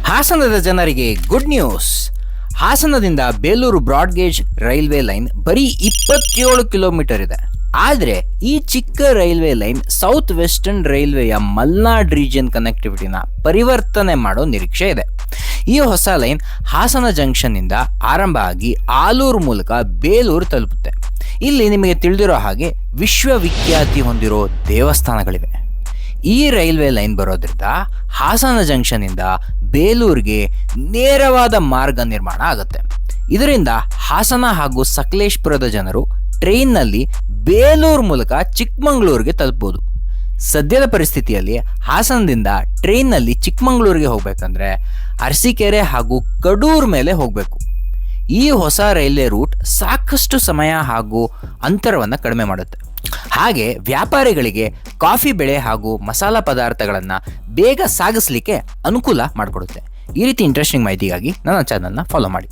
ಹಾಸನದ ಜನರಿಗೆ good news. ಹಾಸನದಿಂದ ಬೇಲೂರು ಬ್ರಾಡ್ಗೇಜ್ ರೈಲ್ವೆ ಲೈನ್ ಬರೀ 27 ಕಿಲೋಮೀಟರ್ ಇದೆ. ಆದರೆ ಈ ಚಿಕ್ಕ ರೈಲ್ವೆ ಲೈನ್ ಸೌತ್ ವೆಸ್ಟರ್ನ್ ರೈಲ್ವೆಯ ಮಲ್ನಾಡ್ ರೀಜಿಯನ್ ಕನೆಕ್ಟಿವಿಟಿನ ಪರಿವರ್ತನೆ ಮಾಡೋ ನಿರೀಕ್ಷೆ ಇದೆ. ಈ ಹೊಸ ಲೈನ್ ಹಾಸನ ಜಂಕ್ಷನ್ನಿಂದ ಆರಂಭ ಆಗಿ ಆಲೂರು ಮೂಲಕ ಬೇಲೂರು ತಲುಪುತ್ತೆ. ಇಲ್ಲಿ ನಿಮಗೆ ತಿಳಿದಿರೋ ಹಾಗೆ ವಿಶ್ವವಿಖ್ಯಾತಿ ಹೊಂದಿರೋ ದೇವಸ್ಥಾನಗಳಿವೆ. ಈ ರೈಲ್ವೆ ಲೈನ್ ಬರೋದ್ರಿಂದ ಹಾಸನ ಜಂಕ್ಷನ್ನಿಂದ ಬೇಲೂರಿಗೆ ನೇರವಾದ ಮಾರ್ಗ ನಿರ್ಮಾಣ ಆಗುತ್ತೆ. ಇದರಿಂದ ಹಾಸನ ಹಾಗೂ ಸಕಲೇಶ್ಪುರದ ಜನರು ಟ್ರೈನ್ನಲ್ಲಿ ಬೇಲೂರು ಮೂಲಕ ಚಿಕ್ಕಮಗಳೂರಿಗೆ ತಲುಪಬಹುದು. ಸದ್ಯದ ಪರಿಸ್ಥಿತಿಯಲ್ಲಿ ಹಾಸನದಿಂದ ಟ್ರೈನ್ನಲ್ಲಿ ಚಿಕ್ಕಮಗಳೂರಿಗೆ ಹೋಗಬೇಕಂದ್ರೆ ಅರಸೀಕೆರೆ ಹಾಗೂ ಕಡೂರು ಮೇಲೆ ಹೋಗಬೇಕು. ಈ ಹೊಸ ರೈಲ್ವೆ ರೂಟ್ ಸಾಕಷ್ಟು ಸಮಯ ಹಾಗೂ ಅಂತರವನ್ನು ಕಡಿಮೆ ಮಾಡುತ್ತೆ. ಹಾಗೆ ವ್ಯಾಪಾರಿಗಳಿಗೆ ಕಾಫಿ ಬೆಳೆ ಹಾಗೂ ಮಸಾಲ ಪದಾರ್ಥಗಳನ್ನು ಬೇಗ ಸಾಗಿಸಲಿಕ್ಕೆ ಅನುಕೂಲ ಮಾಡಿಕೊಡುತ್ತೆ. ಈ ರೀತಿ ಇಂಟ್ರೆಸ್ಟಿಂಗ್ ಮಾಹಿತಿಗಾಗಿ ನನ್ನ ಚಾನಲ್ನ ಫಾಲೋ ಮಾಡಿ.